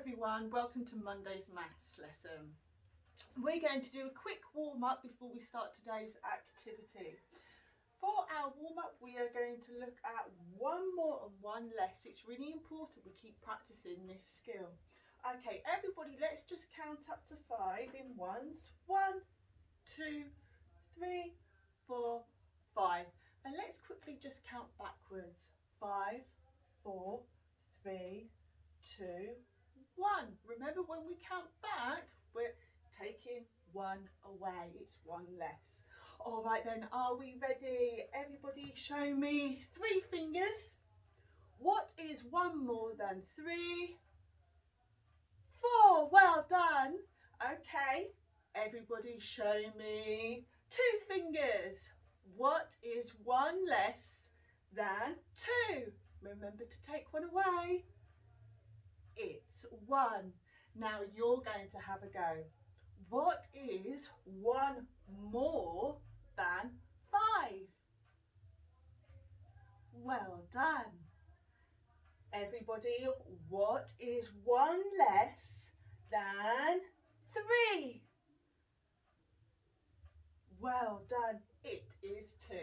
everyone, welcome to Monday's maths lesson. We're going to do a quick warm-up before we start today's activity. For our warm-up we are going to look at one more and one less. It's really important we keep practicing this skill. Okay, everybody, let's just count up to 5 in ones. 1, 2, 3, 4, 5. And let's quickly just count backwards. 5, 4, 3, 2, 1. Remember, when we count back, we're taking one away. It's one less. All right then, are we ready? Everybody show me 3 fingers. What is 1 more than 3? 4. Well done. Okay, everybody show me 2 fingers. What is 1 less than 2? Remember to take one away. It's 1. Now you're going to have a go. What is 1 more than 5? Well done. Everybody, what is 1 less than 3? Well done. It is 2.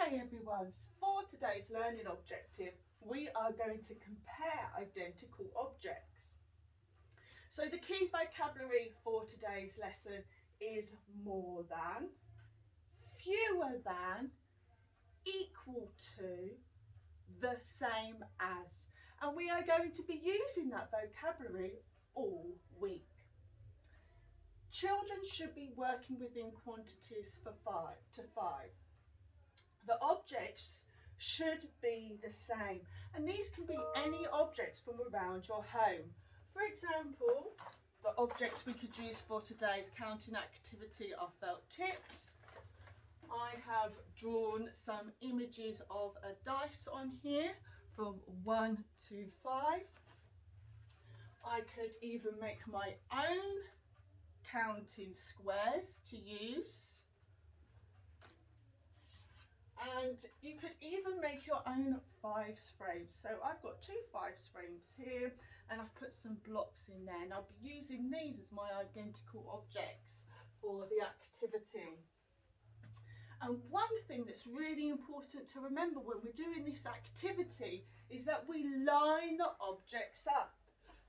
Okay, everyone, for today's learning objective, we are going to compare identical objects. So the key vocabulary for today's lesson is more than, fewer than, equal to, the same as. And we are going to be using that vocabulary all week. Children should be working within quantities for 5 to 5. The objects should be the same, and these can be any objects from around your home. For example, the objects we could use for today's counting activity are felt tips. I have drawn some images of a dice on here from 1 to 5. I could even make my own counting squares to use. And you could even make your own 5s frames. So I've got 2 5s frames here, and I've put some blocks in there, and I'll be using these as my identical objects for the activity. And one thing that's really important to remember when we're doing this activity is that we line the objects up.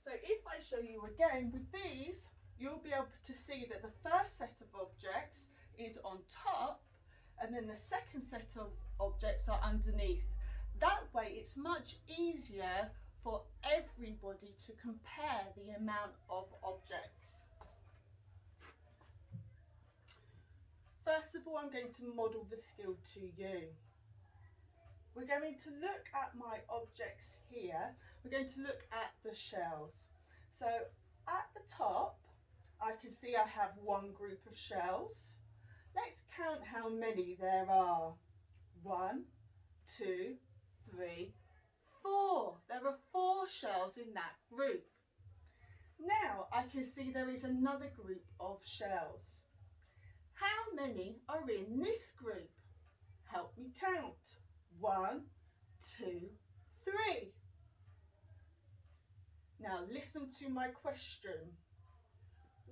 So if I show you again with these, you'll be able to see that the first set of objects is on top, and then the second set of objects are underneath. That way it's much easier for everybody to compare the amount of objects. First of all, I'm going to model the skill to you. We're going to look at my objects here. We're going to look at the shells. So at the top, I can see I have one group of shells. Let's count how many there are. 1, 2, 3, 4. There are 4 shells in that group. Now I can see there is another group of shells. How many are in this group? Help me count. 1, 2, 3. Now listen to my question.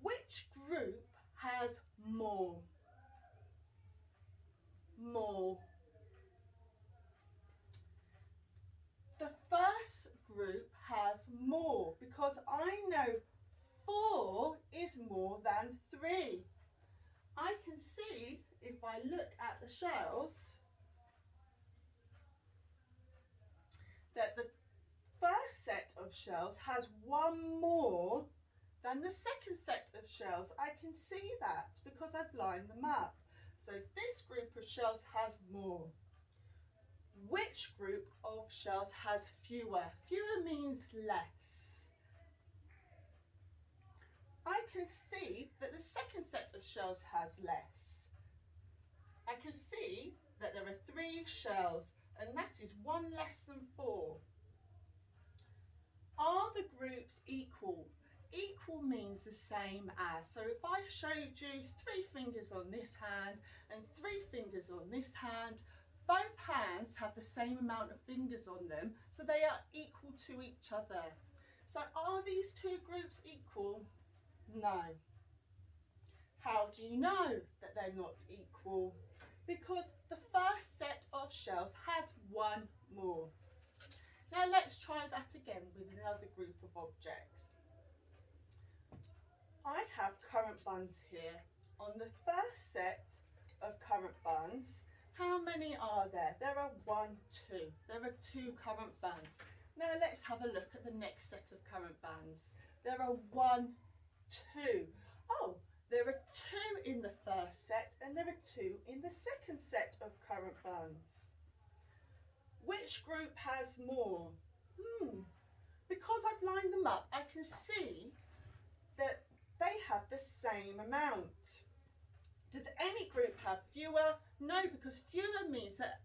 Which group has more? More. The first group has more because I know 4 is more than 3. I can see if I look at the shells that the first set of shells has 1 more than the second set of shells. I can see that because I've lined them up. So this group of shells has more. Which group of shells has fewer? Fewer means less. I can see that the second set of shells has less. I can see that there are 3 shells, and that is 1 less than 4. Are the groups equal? Equal means the same as. So if I showed you 3 fingers on this hand and 3 fingers on this hand, both hands have the same amount of fingers on them, so they are equal to each other. So are these two groups equal? No. How do you know that they're not equal? Because the first set of shells has one more. Now let's try that again with another group of objects. I have currant buns here. On the first set of currant buns, how many are there? There are 1, 2. There are 2 currant buns. Now let's have a look at the next set of currant buns. There are 1, 2. Oh, there are 2 in the first set and there are 2 in the second set of currant buns. Which group has more? Because I've lined them up, I can see that they have the same amount. Does any group have fewer? No, because fewer means that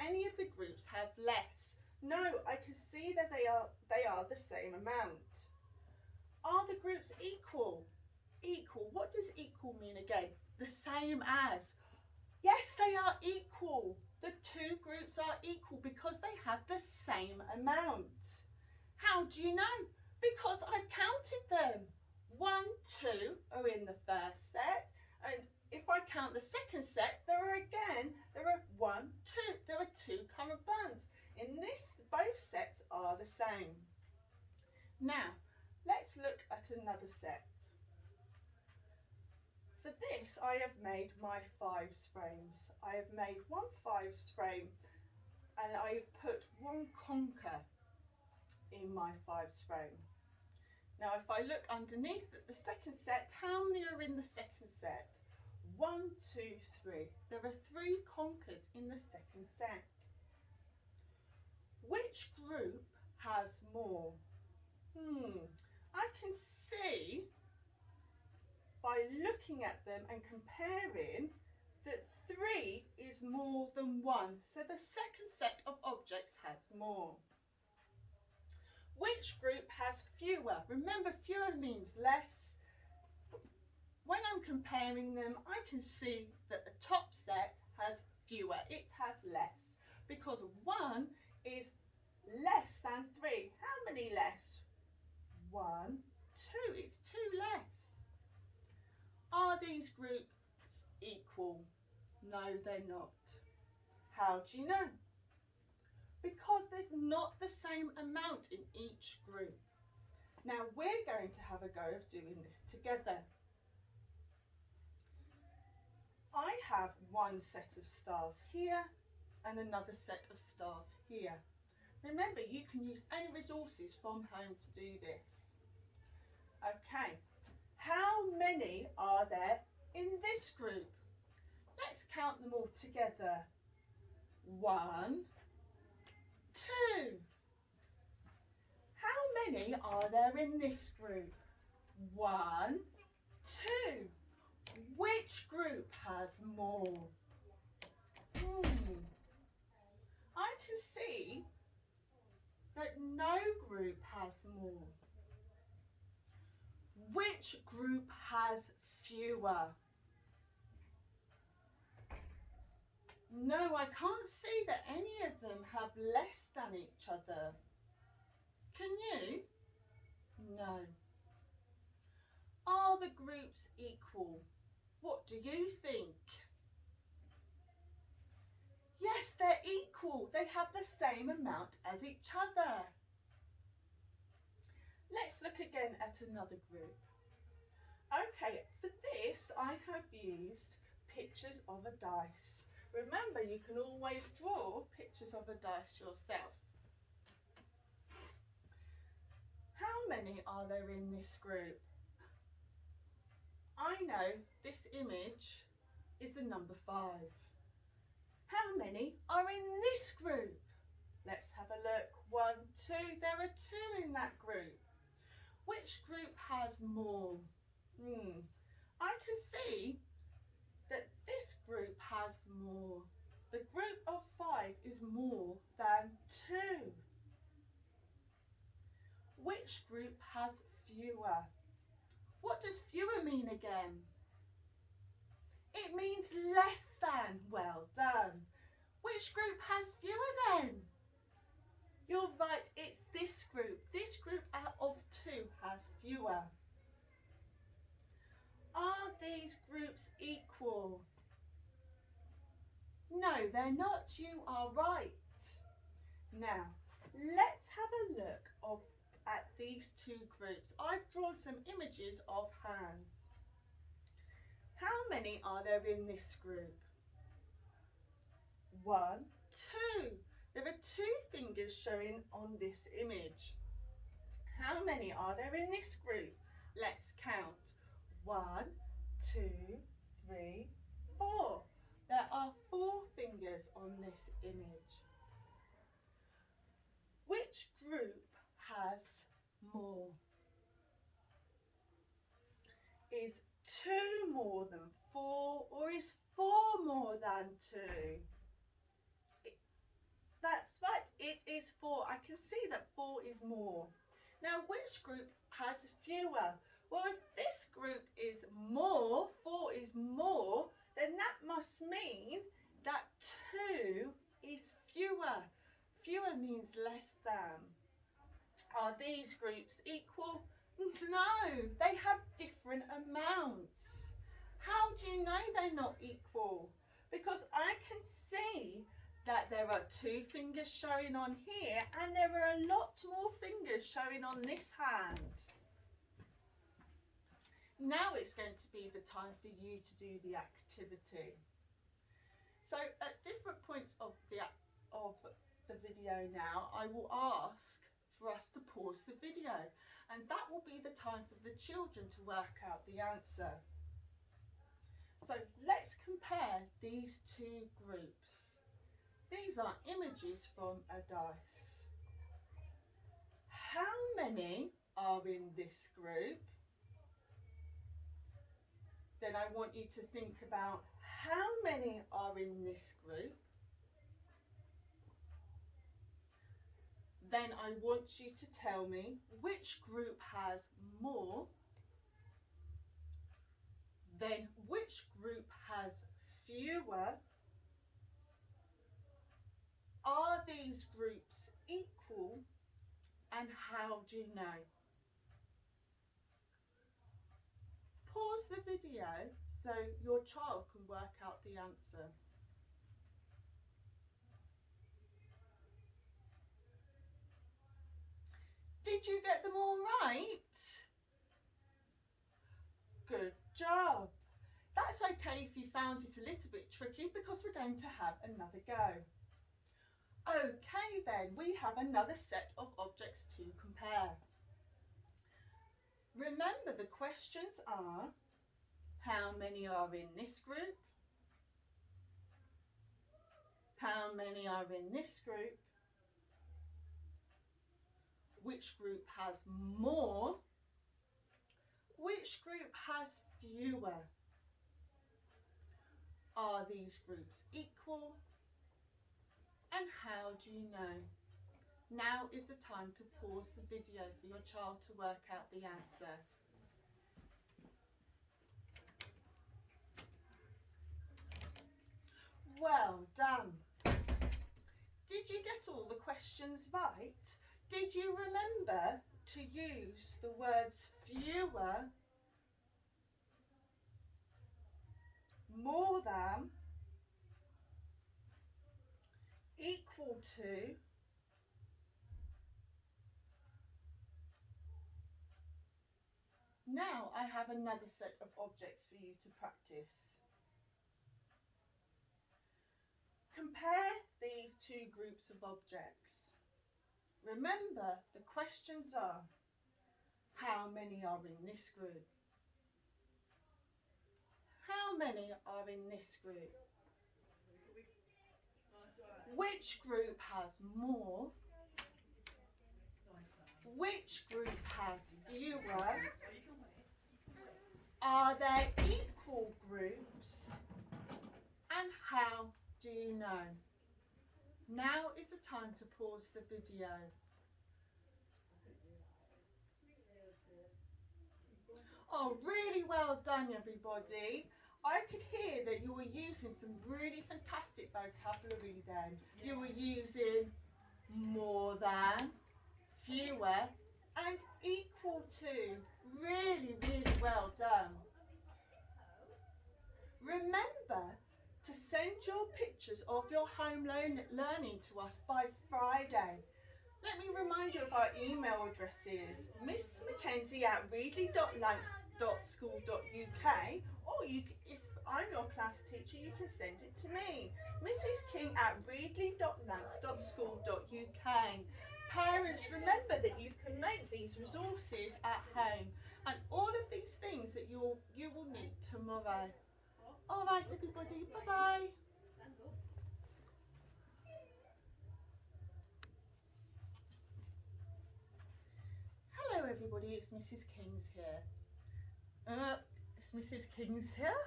any of the groups have less. No, I can see that they are the same amount. Are the groups equal? Equal. What does equal mean again? The same as. Yes, they are equal. The two groups are equal because they have the same amount. How do you know? Because I've counted them. 1, 2 are in the first set, and if I count the second set, there are 1, 2. There are 2 currant buns. In this, both sets are the same. Now, let's look at another set. For this, I have made my 5s frames. I have made one 5s frame and I have put one conker in my 5s frame. Now, if I look underneath at the second set, how many are in the second set? 1, 2, 3. There are 3 conkers in the second set. Which group has more? I can see by looking at them and comparing that 3 is more than 1. So the second set of objects has more. Which group has fewer? Remember, fewer means less. When I'm comparing them, I can see that the top set has fewer. It has less because 1 is less than 3. How many less? 1, 2. It's 2 less. Are these groups equal? No, they're not. How do you know? Because there's not the same amount in each group. Now we're going to have a go of doing this together. I have one set of stars here and another set of stars here. Remember, you can use any resources from home to do this. Okay, how many are there in this group? Let's count them all together. 1, 2. How many are there in this group? 1, 2. Which group has more? I can see that no group has more. Which group has fewer? No, I can't see that any of them have less than each other. Can you? No. Are the groups equal? What do you think? Yes, they're equal. They have the same amount as each other. Let's look again at another group. Okay, for this I have used pictures of a dice. Remember, you can always draw pictures of a dice yourself. How many are there in this group? I know this image is the number 5. How many are in this group? Let's have a look. 1, 2. There are 2 in that group. Which group has more? I can see that this group has more. The group of 5 is more than 2. Which group has fewer? What does fewer mean again? It means less than. Well done. Which group has fewer then? You're right, it it's this group. This group out of 2 has fewer. Are these groups equal? No, they're not. You are right. Now, let's have a look at these 2 groups. I've drawn some images of hands. How many are there in this group? 1, 2. There are 2 fingers showing on this image. How many are there in this group? Let's count. 1, 2, 3, 4. There are 4 fingers on this image. Which group has more? Is 2 more than 4, or is 4 more than 2? That's right, it is 4. I can see that 4 is more. Now, which group has fewer? Well, if this group is more, 4 is more, then that must mean that 2 is fewer. Fewer means less than. Are these groups equal? No, they have different amounts. How do you know they're not equal? Because I can see that there are 2 fingers showing on here, and there are a lot more fingers showing on this hand. Now it's going to be the time for you to do the activity. So at different points of the video now, I will ask for us to pause the video, and that will be the time for the children to work out the answer. So let's compare these 2 groups. These are images from a dice. How many are in this group? Then I want you to think about how many are in this group. Then I want you to tell me which group has more. Then which group has fewer. Are these groups equal? And how do you know? Pause the video so your child can work out the answer. Did you get them all right? Good job. That's okay if you found it a little bit tricky, because we're going to have another go. Okay then, we have another set of objects to compare. Remember, the questions are: how many are in this group? How many are in this group? Which group has more? Which group has fewer? Are these groups equal? And how do you know? Now is the time to pause the video for your child to work out the answer. Well done. Did you get all the questions right? Did you remember to use the words fewer, more than, equal to, now I have another set of objects for you to practice. Compare these 2 groups of objects. Remember, the questions are: how many are in this group? How many are in this group? Which group has more? Which group has fewer? Are there equal groups? And how do you know? Now is the time to pause the video. Oh, really well done, everybody. I could hear that you were using some really fantastic vocabulary then. You were using more than, fewer, and equal to. Really, really well done. Remember to send your pictures of your home learning to us by Friday. Let me remind you of our email addresses: missmackenzie@readly.lancs.school.uk, or if I'm your class teacher, you can send it to me, mrsking@readly.lancs.school.uk. Parents, remember that you can make these resources at home and all of these things that you will need tomorrow. All right, everybody, bye-bye. Hello, everybody, it's Mrs. Kings here. It's Mrs. Kings here.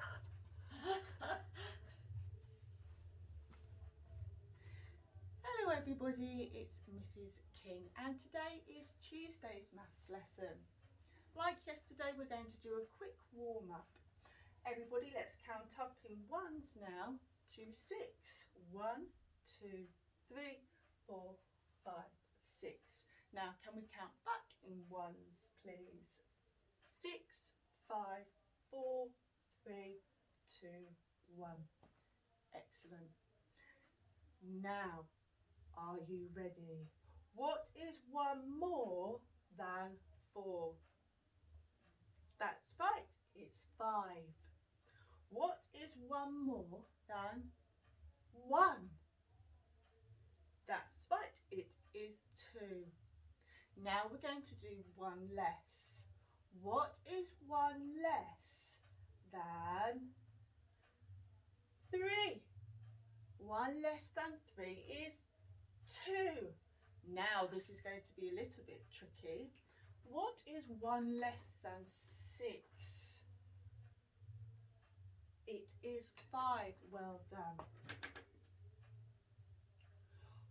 Hello, everybody, it's Mrs. King, and today is Tuesday's maths lesson. Like yesterday, we're going to do a quick warm-up. Everybody, let's count up in ones now to 6. 1, 2, 3, 4, 5, 6. Now, can we count back in ones, please? 6, 5, 4, 3, 2, 1. Excellent. Now, are you ready? What is 1 more than 4? That's right, it's 5. What is 1 more than 1? That's right, it is 2. Now we're going to do 1 less. What is 1 less than 3? 1 less than 3 is 2. Now this is going to be a little bit tricky. What is 1 less than 6? It is 5. Well done.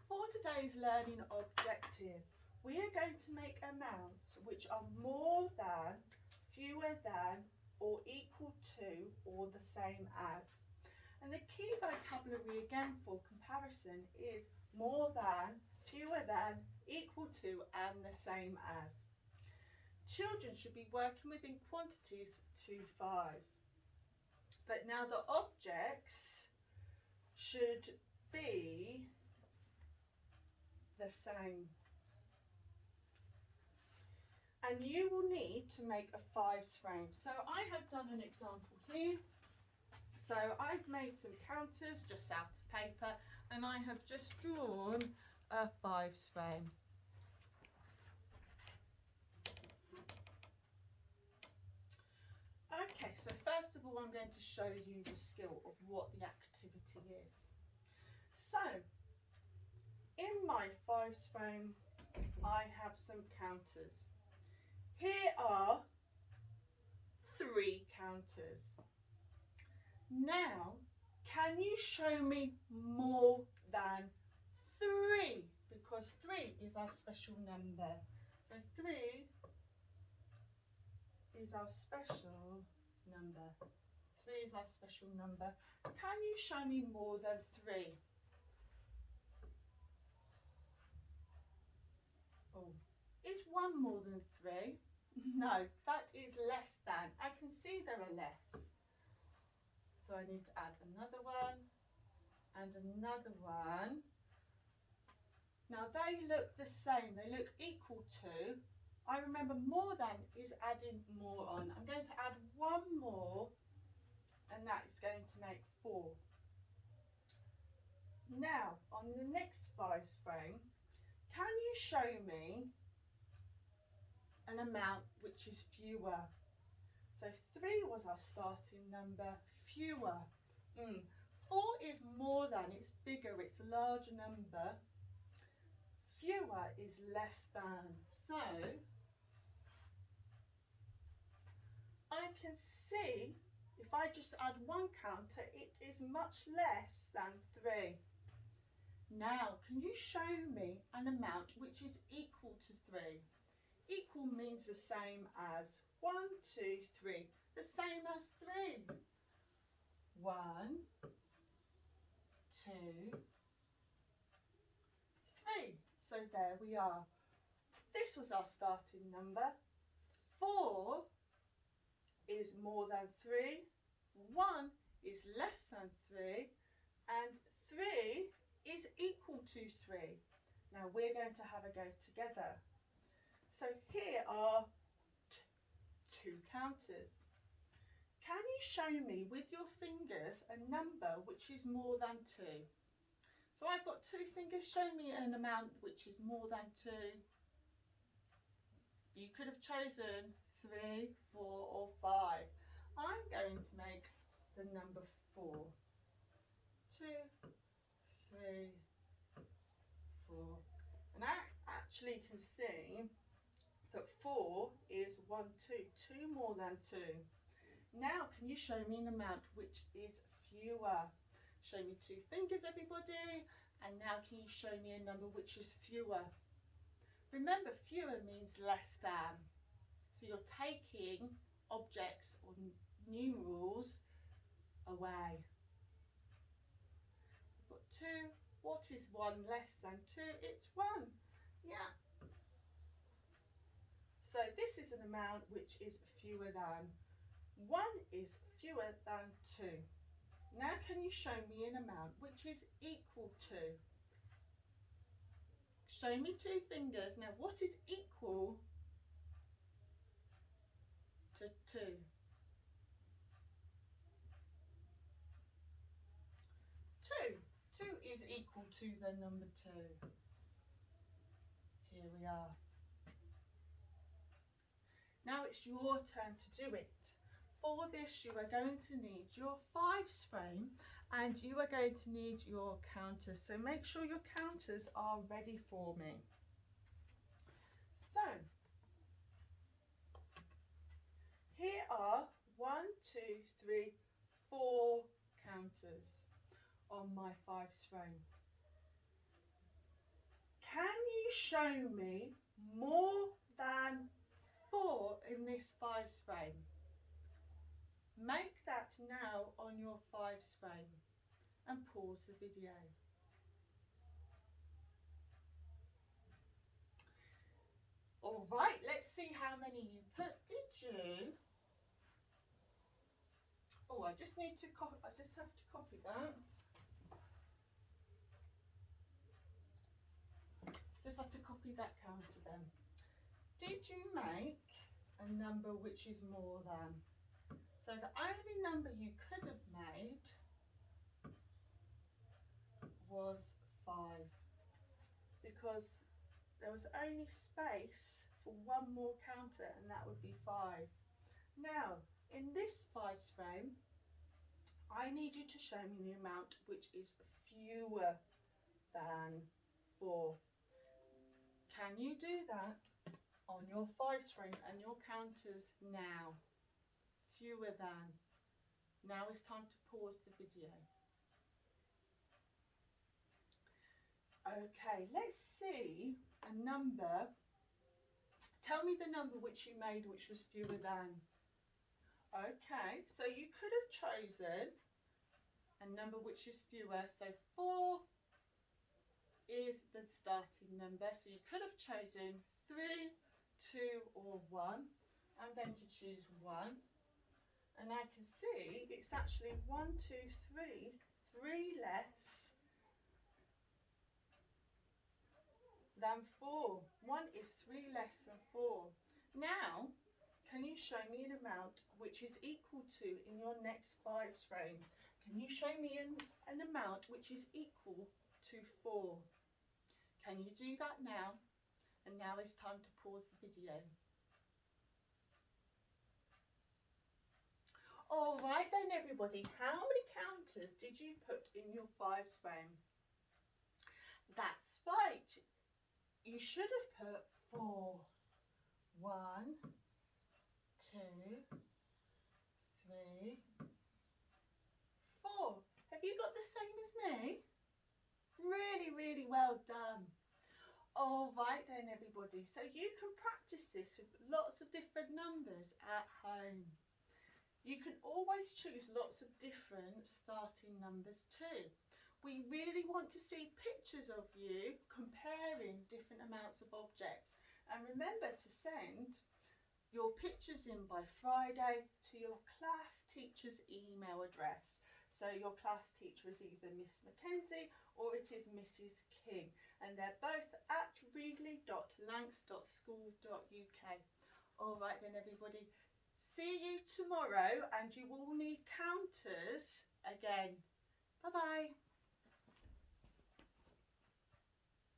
For today's learning objective, we are going to make amounts which are more than, fewer than, or equal to, or the same as. And the key vocabulary again for comparison is more than, fewer than, equal to, and the same as. Children should be working within quantities 2, 5. But now the objects should be the same. And you will need to make a 5s frame. So I have done an example here. So I've made some counters just out of paper, and I have just drawn a 5s frame. Okay, so first of all, I'm going to show you the skill of what the activity is. So, in my 5s frame, I have some counters. Here are 3 counters. Now, can you show me more than 3? Because 3 is our special number. So 3 is our special number. 3 is our special number. Can you show me more than 3? Oh, is 1 more than 3? No, that is less than. I can see there are less. So I need to add another one and another one. Now they look the same, they look equal to. I remember more than is adding more on. I'm going to add 1 more, and that is going to make 4. Now on the next 5s frame, can you show me an amount which is fewer? So 3 was our starting number, fewer. 4 is more than, it's bigger, it's a larger number. Fewer is less than. So I can see if I just add 1 counter, it is much less than 3. Now, can you show me an amount which is equal to 3? Equal means the same as. 1, 2, 3. The same as 3. 1, 2, 3. So there we are. this was our starting number. 4 is more than 3, 1 is less than 3, and 3 is equal to 3. Now we're going to have a go together. So here are two counters. Can you show me with your fingers a number which is more than 2? So I've got 2 fingers. Show me an amount which is more than 2. You could have chosen 3, 4 or 5. I'm going to make the number 4. 2, 3, 4. And I actually can see that 4 is 1, 2. 2 more than 2. Now can you show me an amount which is fewer? Show me 2 fingers, everybody. And now can you show me a number which is fewer? Remember, fewer means less than. So you're taking objects or numerals away. We've got 2. What is 1 less than 2? It's 1. Yeah. So this is an amount which is fewer than. 1 is fewer than 2. Now can you show me an amount which is equal to? Show me 2 fingers. Now what is equal to 2? 2. 2 is equal to the number 2. Here we are. Now it's your turn to do it. For this you are going to need your 5s frame and you are going to need your counters. So make sure your counters are ready for me. So here are 1, 2, 3, 4 counters on my 5s frame. Can you show me more than 4 in this 5s frame? Make that now on your 5s frame and pause the video. All right, let's see how many you put. Did you? Oh, I just have to copy that. Just have to copy that counter then. Did you make a number which is more than? So the only number you could have made was 5 because there was only space for 1 more counter and that would be 5. Now in this 5s frame I need you to show me the amount which is fewer than 4. Can you do that on your 5s frame and your counters now? Fewer than. Now it's time to pause the video. Okay, let's see a number. Tell me the number which you made which was fewer than. Okay, so you could have chosen a number which is fewer. So 4 is the starting number. So you could have chosen 3, 2 or 1. I'm going to choose 1. And I can see it's actually 1, 2, 3, 3 less than 4. 1 is 3 less than 4. Now, can you show me an amount which is equal to in your next 5s frame? Can you show me an amount which is equal to 4? Can you do that now? And now it's time to pause the video. All right then everybody, how many counters did you put in your 5s frame? That's right, you should have put 4. 1, 2, 3, 4. Have you got the same as me? Really well done. All right then everybody, so you can practice this with lots of different numbers at home. You can always choose lots of different starting numbers too. We really want to see pictures of you comparing different amounts of objects And remember to send your pictures in by Friday to your class teacher's email address. So your class teacher is either Miss Mackenzie or it is Mrs. King, and they're both at readley.lancs.schools.uk. All right then, everybody. See you tomorrow, and you will need counters again. Bye bye.